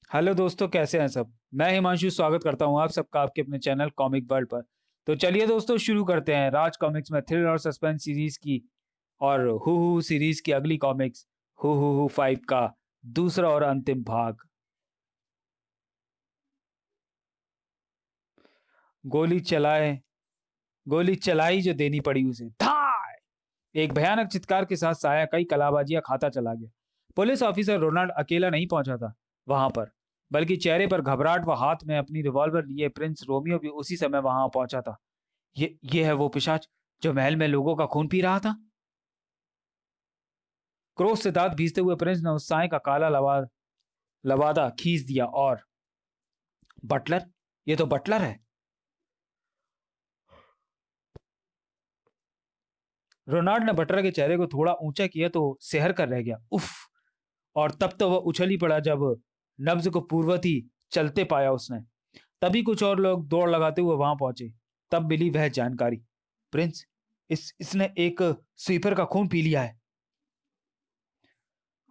Hello दोस्तों, कैसे हैं सब। मैं हिमांशु स्वागत करता हूं आप सबका आपके अपने चैनल कॉमिक वर्ल्ड पर। तो चलिए दोस्तों, शुरू करते हैं राज कॉमिक्स में थ्रिलर और सस्पेंस सीरीज की और हु सीरीज की अगली कॉमिक्स हु 5 का दूसरा और अंतिम भाग। गोली चलाए, गोली चलाई जो देनी पड़ी उसे धाय। एक भयानक चित्कार के साथ साया कई कलाबाजियां खाता चला गया। पुलिस ऑफिसर रोनाल्ड अकेला नहीं पहुंचा था वहां पर, बल्कि चेहरे पर घबराहट व हाथ में अपनी रिवॉल्वर लिए प्रिंस रोमियो भी उसी समय वहां पहुंचा था। ये है वो पिशाच जो महल में लोगों का खून पी रहा था। क्रोध से दांत भीजते हुए प्रिंस ने उस साय का काला लवादा खींच दिया और बटलर, ये तो बटलर है। रोनाल्ड ने बटलर के चेहरे को थोड़ा ऊंचा किया तो सेहर कर रह गया। उफ। और तब तो वह उछल ही पड़ा जब नब्ज को पूर्वत ही चलते पाया उसने। तभी कुछ और लोग दौड़ लगाते हुए वहां पहुंचे। तब मिली वह जानकारी, प्रिंस, इसने एक स्वीपर का खून पी लिया है।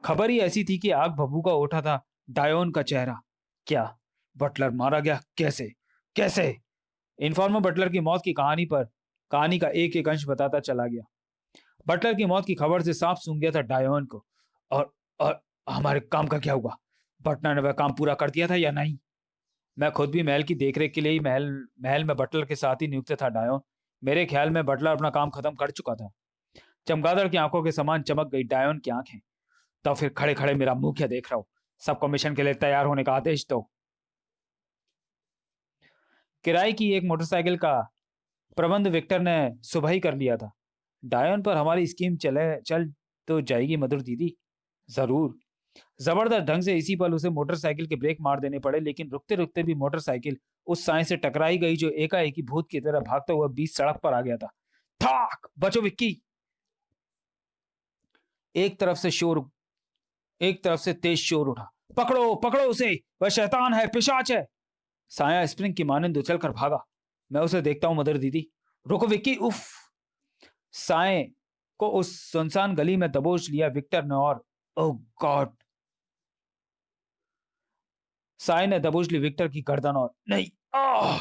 खबर ही ऐसी थी कि आग भभूका उठा था डायोन का चेहरा। क्या बटलर मारा गया? कैसे? कैसे? इन्फॉर्मर बटलर की मौत की कहानी का एक एक अंश बताता चला गया। बटलर की मौत की खबर से सांप सूंघ गया था डायोन को। और हमारे काम का क्या हुआ? बटलर ने वह काम पूरा कर दिया था या नहीं? मैं खुद भी महल की देखरेख के लिए ही महल महल में बटलर के साथ ही नियुक्त था डायोन। मेरे ख्याल में बटलर अपना काम खत्म कर चुका था। चमगादड़ की आंखों के समान चमक गई डायोन की आंखें। तो फिर खड़े खड़े मेरा मुंह क्या देख रहा हो? सब कमीशन के लिए तैयार होने का आदेश दो। किराए की एक मोटरसाइकिल का प्रबंध विक्टर ने सुबह ही कर लिया था। डायन पर हमारी स्कीम चल तो जाएगी मधुर दीदी। जरूर। जबरदस्त ढंग से इसी पल उसे मोटरसाइकिल के ब्रेक मार देने पड़े, लेकिन रुकते रुकते भी मोटरसाइकिल उस साई से टकराई गई जो एकाएक ही भूत की तरह भागता हुआ बीच सड़क पर आ गया था। थाक बचो विक्की। एक तरफ से शोर एक तरफ से तेज शोर उठा। पकड़ो पकड़ो उसे, वह शैतान है, पिशाच है। साया स्प्रिंग की मानंद उछल कर भागा। मैं उसे देखता हूं मदर दीदी। रुको विक्की, उफ। साय को उस सुनसान गली में दबोच लिया विक्टर ने और ओह गॉड। साय ने दबोच ली विक्टर की गर्दन और नहीं, आह,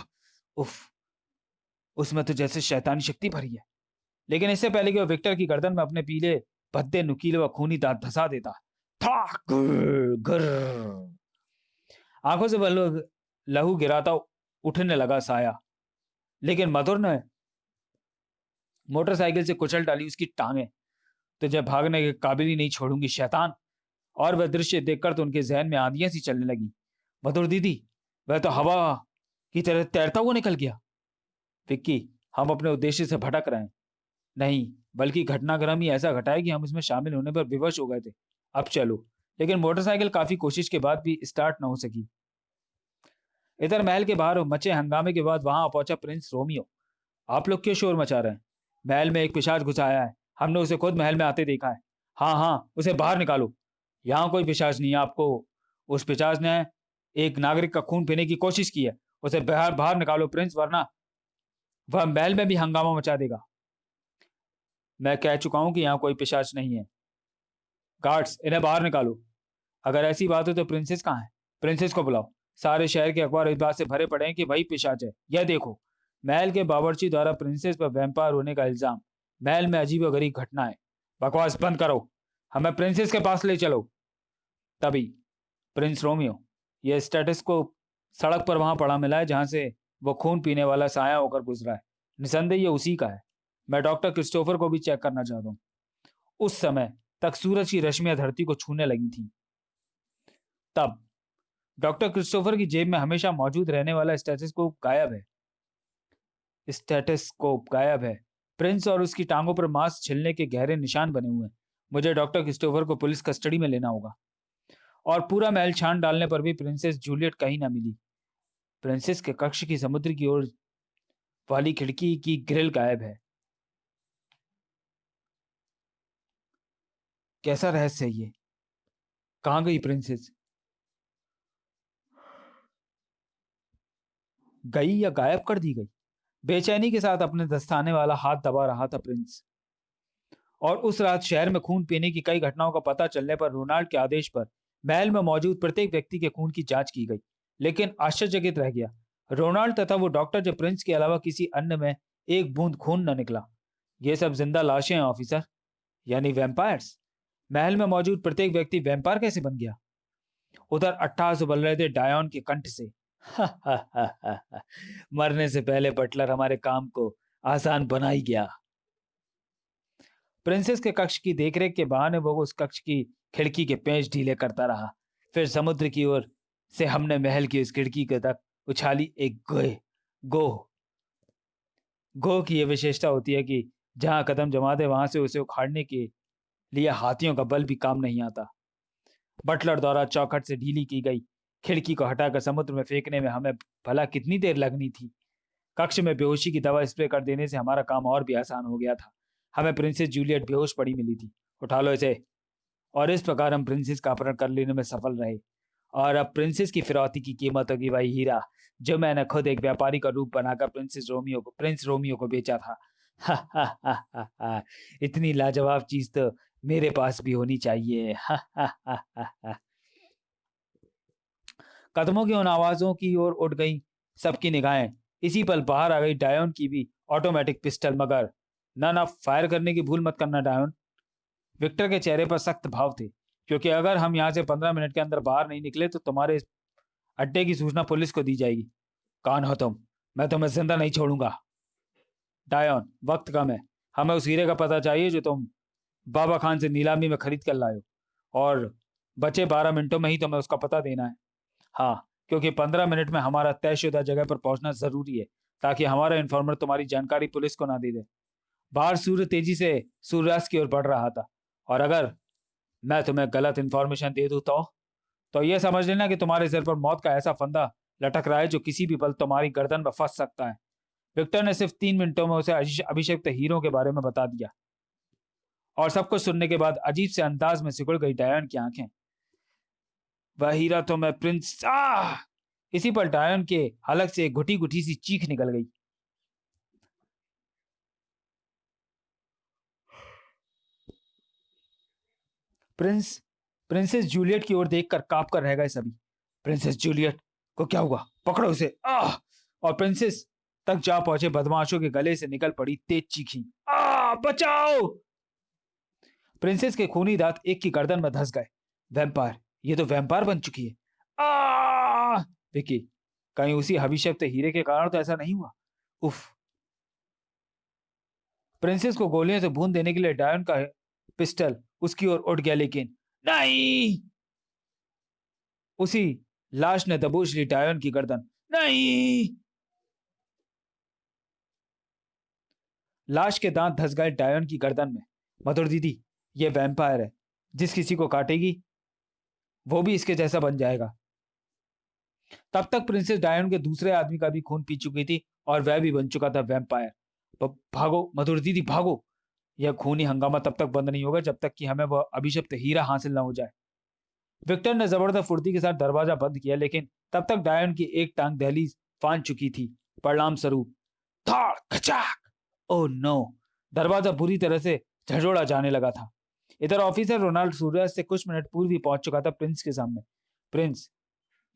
उफ। उसमें तो जैसे शैतानी शक्ति भरी है। लेकिन इससे पहले कि वो विक्टर की गर्दन में अपने पीले भद्दे नुकीले व खूनी दांत धसा देता था, गुर गुर। आंखों से वह लहू गिराता उठने लगा साया। लेकिन मधुर ने मोटरसाइकिल से कुचल डाली उसकी टांगे। तुझे भागने के काबिल ही नहीं छोड़ूंगी शैतान। और वह दृश्य देखकर तो उनके जहन में आंधियां सी चलने लगी। मधुर दीदी, वह तो हवा की तरह तैरता हुआ निकल गया। विक्की, हम अपने उद्देश्य से भटक रहे हैं। नहीं, बल्कि घटनाक्रम ही ऐसा घटा है कि हम इसमें शामिल होने पर विवश हो गए थे। अब चलो। लेकिन मोटरसाइकिल काफी कोशिश के बाद भी स्टार्ट न हो सकी। इधर महल के बाहर मचे हंगामे के बाद वहां पहुंचा प्रिंस रोमियो। आप लोग क्यों शोर मचा रहे हैं? महल में एक पिशाच घुस आया है। हमने उसे खुद महल में आते देखा है। हाँ हाँ, उसे बाहर निकालो। यहाँ कोई पिशाच नहीं है। आपको उस पिशाच ने एक नागरिक का खून पीने की कोशिश की है। उसे बाहर बाहर निकालो प्रिंस, वरना वह महल में भी हंगामा मचा देगा। मैं कह चुका हूं कि यहाँ कोई पिशाच नहीं है। गार्ड्स, इन्हें बाहर निकालो। अगर ऐसी बात हो तो प्रिंसेस कहाँ है? प्रिंसेस को बुलाओ। सारे शहर के अखबार इस बात से भरे पड़े हैं कि वही पिशाच है। यह देखो, महल के बावर्ची द्वारा प्रिंसेस पर वैम्पायर होने का इल्जाम। महल में अजीब गरीब घटना है। बकवास बंद करो, हमें प्रिंसेस के पास ले चलो। तभी प्रिंस रोमियो, यह स्टेटस्कोप सड़क पर वहां पड़ा मिला है जहां से वो खून पीने वाला साया होकर गुजरा है। निसंदेह ये उसी का है। मैं डॉक्टर क्रिस्टोफर को भी चेक करना चाहता हूँ। उस समय तक सूरज की रश्मियां धरती को छूने लगी थी। तब डॉक्टर क्रिस्टोफर की जेब में हमेशा मौजूद रहने वाला स्टेटस्कोप गायब है। प्रिंस और उसकी टांगों पर मांस छिलने के गहरे निशान बने हुए हैं। मुझे डॉक्टर क्रिस्टोफर को पुलिस कस्टडी में लेना होगा। और पूरा महल छान डालने पर भी प्रिंसेस जूलियट कहीं ना मिली। प्रिंसेस के कक्ष की समुद्र की ओर वाली खिड़की की ग्रिल गायब है। कैसा रहस्य है ये? कहाँ गई प्रिंसेस? गई या गायब कर दी गई? बेचैनी के साथ अपने दस्ताने वाला हाथ दबा रहा था प्रिंस। और उस रात शहर में खून पीने की कई घटनाओं का पता चलने पर रोनाल्ड के आदेश पर महल में मौजूद प्रत्येक व्यक्ति के खून की जांच की गई, लेकिन आश्चर्यचकित रह गया रोनाल्ड तथा वो डॉक्टर जब प्रिंस के अलावा किसी अन्य में एक बूंद खून न निकला। ये सब जिंदा लाशें हैं ऑफिसर, यानी वैम्पायर्स। महल में मौजूद प्रत्येक व्यक्ति वैम्पायर कैसे बन गया? उधर अट्टहास उबल रहे थे डायोन के कंठ से। मरने से पहले बटलर हमारे काम को आसान बना ही गया। प्रिंसेस के कक्ष की देखरेख के बहाने वो उस कक्ष की खिड़की के पेंच ढीले करता रहा। फिर समुद्र की ओर से हमने महल की उस खिड़की के तक उछाली एक गोह। गोह की यह विशेषता होती है कि जहां कदम जमा दे वहां से उसे उखाड़ने के लिए हाथियों का बल भी काम नहीं आता। बटलर द्वारा चौखट से ढीली की गई खिड़की को हटाकर समुद्र में फेंकने में हमें भला कितनी देर लगनी थी। कक्ष में बेहोशी की दवा स्प्रे कर देने से हमारा काम और भी आसान हो गया था। हमें प्रिंसेस जूलियट बेहोश पड़ी मिली थी। उठा लो इसे। और इस प्रकार हम प्रिंसेस का अपहरण कर लेने में सफल रहे। और अब प्रिंसेस की फिरौती की कीमत होगी वही हीरा जो मैंने खुद एक व्यापारी का रूप बनाकर प्रिंस रोमियो को बेचा था। हा हा हा हा हा। इतनी लाजवाब चीज तो मेरे पास भी होनी चाहिए। हा हा हा हा हा। कदमों की उन आवाजों की ओर उठ गई सबकी निगाहें। इसी पल बाहर आ गई डायोन की भी ऑटोमेटिक पिस्टल। मगर ना फायर करने की भूल मत करना डायोन। विक्टर के चेहरे पर सख्त भाव थे, क्योंकि अगर हम यहाँ से 15 मिनट के अंदर बाहर नहीं निकले तो तुम्हारे इस अड्डे की सूचना पुलिस को दी जाएगी। कौन हो तुम? मैं तुम्हें जिंदा नहीं छोड़ूंगा। डायोन, वक्त कम है। हमें उस हीरे का पता चाहिए जो तुम बाबा खान से नीलामी में खरीद कर लाए हो, और बचे 12 मिनटों में ही तुम्हें उसका पता देना है। हाँ, क्योंकि 15 मिनट में हमारा तयशुदा जगह पर पहुंचना जरूरी है, ताकि हमारा इन्फॉर्मर तुम्हारी जानकारी पुलिस को ना दे दे। बाहर सूर्य तेजी से सूर्यास्त की ओर बढ़ रहा था, और अगर मैं तुम्हें गलत इंफॉर्मेशन दे दूं तो यह समझ लेना कि तुम्हारे सिर पर मौत का ऐसा फंदा लटक रहा है जो किसी भी पल तुम्हारी गर्दन में फंस सकता है। विक्टर ने सिर्फ 3 मिनटों में उसे अभिषिक्त हीरो के बारे में बता दिया, और सब कुछ सुनने के बाद अजीब से अंदाज में सिकुड़ गई डायन की आंखें। वह हीरा तो मैं प्रिंस। इसी पर डायन के हलक से एक घुटी घुटी सी चीख निकल गई। प्रिंसेस जूलियट की ओर देखकर कांप कर रह गए सभी। प्रिंसेस जूलियट को क्या हुआ? पकड़ो उसे। और प्रिंसेस तक जा पहुंचे बदमाशों के गले से निकल पड़ी तेज चीखी, बचाओ! प्रिंसेस के खूनी दांत एक की गर्दन में धंस गए। वैम्पायर, ये तो वैम्पायर बन चुकी है। विकी, कहीं उसी अभिशप्त हीरे के कारण तो ऐसा नहीं हुआ? उफ। प्रिंसेस को गोलियों से भून देने के लिए डायन का पिस्टल उसकी ओर उठ गया, लेकिन नहीं। उसी लाश ने दबोच ली डायन की गर्दन। नहीं। लाश के दांत धंस गए डायन की गर्दन में। मधुर दीदी, यह वैम्पायर है। जिस किसी को काटेगी वो भी इसके जैसा बन जाएगा। तब तक प्रिंसेस डायन के दूसरे आदमी का भी खून पी चुकी थी, और वह भी बन चुका था वैम्पायर। भागो मधुर दीदी, भागो। यह खूनी हंगामा तब तक बंद नहीं होगा जब तक कि हमें वह अभिशप्त हीरा हासिल न हो जाए। विक्टर ने जबरदस्त फुर्ती के साथ दरवाजा बंद किया, लेकिन तब तक डायन की एक टांग दहलीज फांद चुकी थी। परिणाम स्वरूप धाड़ खचाक। Oh no! दरवाजा बुरी तरह से झंझोड़ा जाने लगा था। इधर ऑफिसर रोनाल्ड सूर्यास्त से कुछ मिनट पूर्व ही पहुंच चुका था प्रिंस के सामने। प्रिंस,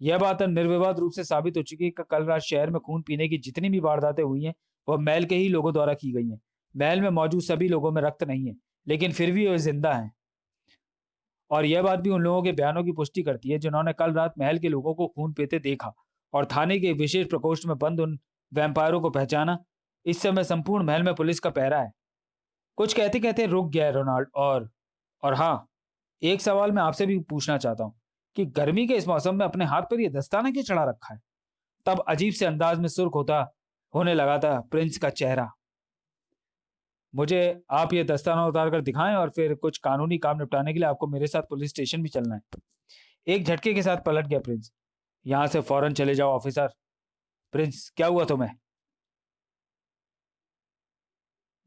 यह बात निर्विवाद रूप से साबित हो चुकी है कि कल रात शहर में खून पीने की जितनी भी वारदातें हुई हैं वह महल के ही लोगों द्वारा की गई हैं। महल में मौजूद सभी लोगों में रक्त नहीं है, लेकिन फिर भी वे जिंदा हैं। और यह बात भी उन लोगों के बयानों की पुष्टि करती है जिन्होंने कल रात महल के लोगों को खून पीते देखा और थाने के विशेष प्रकोष्ठ में बंद उन वैम्पायरों को पहचाना। इस समय संपूर्ण महल में पुलिस का पहरा है। कुछ कहते कहते रुक गया रोनाल्ड। और हाँ, एक सवाल मैं आपसे भी पूछना चाहता हूँ कि गर्मी के इस मौसम में अपने हाथ पर यह दस्ताना क्यों चढ़ा रखा है? तब अजीब से अंदाज में सुर्ख होने लगा था प्रिंस का चेहरा। मुझे आप ये दस्ताना उतार कर दिखाएं, और फिर कुछ कानूनी काम निपटाने के लिए आपको मेरे साथ पुलिस स्टेशन भी चलना है। एक झटके के साथ पलट गया प्रिंस। यहां से फौरन चले जाओ ऑफिसर। प्रिंस, क्या हुआ तुम्हें?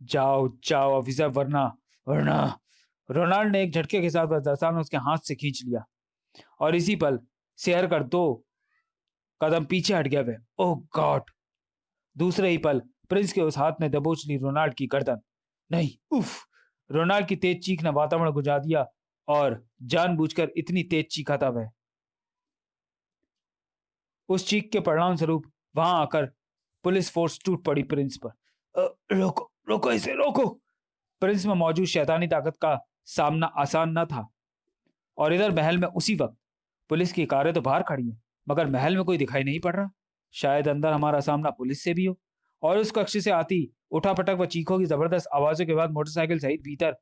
जाओ जाओ ऑफिसर, वरना वरना रोनाल्ड ने एक झटके के साथ वह दस्ताना उसके हाथ से खींच लिया, और इसी पल शेयर कर 2 कदम पीछे हट गया वह। ओह गॉड! दूसरे ही पल प्रिंस के उस हाथ ने दबोच ली रोनाल्ड की गर्दन। नहीं! उफ! रोनाल्ड की तेज चीख ने वातावरण गुंजा दिया और जानबूझकर इतनी तेज चीखा था वह। उस चीख के परिणाम स्वरूप वहां आकर पुलिस फोर्स टूट पड़ी प्रिंस पर। रोको रोको, इसे रोको। प्रिंस में मौजूद शैतानी ताकत का सामना आसान न था। और इधर महल में उसी वक्त पुलिस की कारें तो बाहर खड़ी हैं, मगर महल में कोई दिखाई नहीं पड़ रहा। शायद अंदर हमारा सामना पुलिस से भी हो। और उस कक्ष से आती उठापटक व चीखों की जबरदस्त आवाजों के बाद मोटरसाइकिल सहित भीतर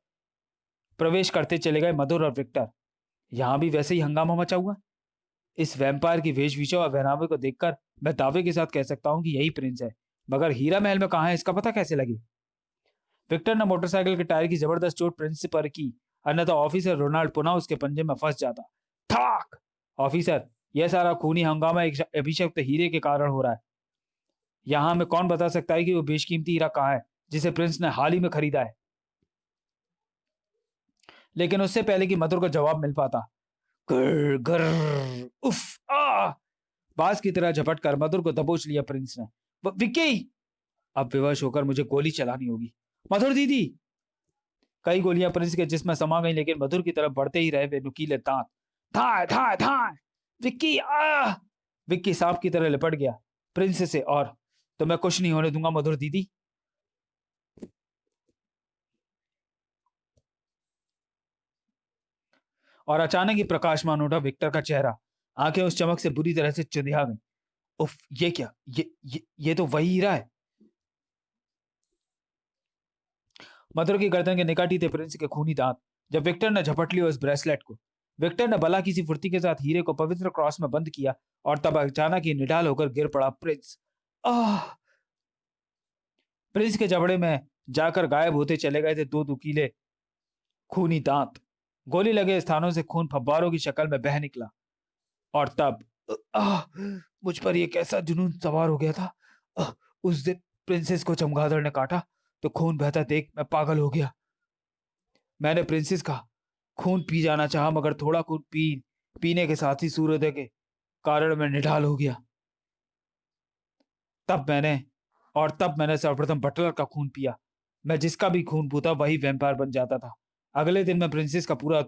प्रवेश करते चले गए मधुर और विक्टर। यहां भी वैसे ही हंगामा मचा हुआ। इस वैम्पायर की वेशभूषा और पहनावे को देखकर मैं दावे के साथ कह सकता हूं कि यही प्रिंस है, मगर हीरा महल में कहां है इसका पता कैसे लगे। विक्टर ने मोटरसाइकिल के टायर की जबरदस्त चोट प्रिंस पर की, अन्यथा ऑफिसर रोनाल्ड पुनः उसके पंजे में फंस जाता। ठाक! ऑफिसर, यह सारा खूनी हंगामा एक अभिशप्त हीरे के कारण हो रहा है। यहां में कौन बता सकता है कि वो बेशकीमती हीरा कहां है जिसे प्रिंस ने हाल ही में खरीदा है। लेकिन उससे पहले कि मधुर को जवाब मिल पाता, गर गर उफ आ बाज की तरह झपट कर मधुर को दबोच लिया प्रिंस ने। विक्की! अब विवश होकर मुझे गोली चलानी होगी। मधुर दीदी! कई गोलियां प्रिंस के जिस्म में समा गईं, लेकिन मधुर की तरफ बढ़ते ही रहे वे नुकीले दांत। धाए धाए धाए! विक्की! आ! विक्की सांप की तरह लिपट गया प्रिंस से। और तो मैं कुछ नहीं होने दूंगा मधुर दीदी। और अचानक ही प्रकाशमान उठा विक्टर का चेहरा। आंखें उस चमक से बुरी तरह से चुंधिया गई। उफ, ये क्या? ये तो वही हीरा है। मधुर की गर्दन के निकट ही थे प्रिंस के खूनी दांत जब विक्टर ने झपट लिया उस ब्रेसलेट को। विक्टर ने भला किसी फुर्ती के साथ हीरे को पवित्र क्रॉस में बंद किया और तब अचानक ही निढाल होकर गिर पड़ा प्रिंस। आह! प्रिंस के जबड़े में जाकर गायब होते चले गए थे दो दुकीले खूनी दांत। गोली लगे स्थानों से खून फव्वारों की शक्ल में बह निकला। और तब आह! मुझ पर यह कैसा जुनून सवार हो गया था। उस दिन प्रिंसेस को चमगादड़ ने काटा तो खून बहता देख मैं पागल हो गया। मैंने प्रिंसेस का खून पी जाना चाहा, मगर थोड़ा खून पीने के साथ ही सूर्योदय के कारण मैं निढाल हो गया। तब मैंने सर्वप्रथम बटलर का खून पिया। मैं जिसका भी खून पीता वही वैम्पायर बन जाता था। अगले दिन मैं प्रिंसेस का पूरा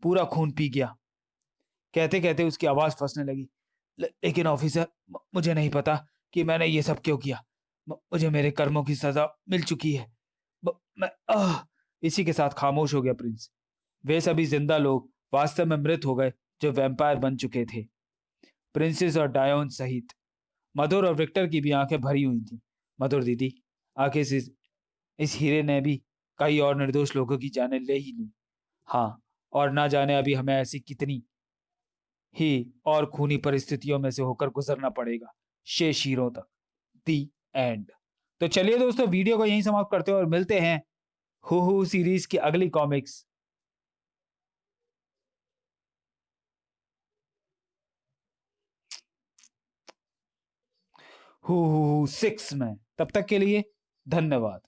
पूरा खून पी गया। कहते कहते उसकी आवाज फंसने लगी। लेकिन ऑफिसर, मुझे नहीं पता कि मैंने ये सब क्यों किया। मुझे मेरे कर्मों की सजा मिल चुकी है। मैं इसी के साथ खामोश हो गया प्रिंस। वे सभी जिंदा लोग वास्तव में मृत हो गए जो वैम्पायर बन चुके थे, प्रिंसेस और डायोन सहित। मधुर और विक्टर की भी आंखें भरी हुई थी। मधुर दीदी, आखिर इस हीरे ने भी कई और निर्दोष लोगों की जानें ले ही ली। हाँ, और ना जाने अभी हमें ऐसी कितनी ही और खूनी परिस्थितियों में से होकर गुजरना पड़ेगा शेष हीरों तक। दी एंड। तो चलिए दोस्तों, वीडियो को यहीं समाप्त करते हैं और मिलते हैं हू सीरीज की अगली कॉमिक्स हू 6 में। तब तक के लिए धन्यवाद।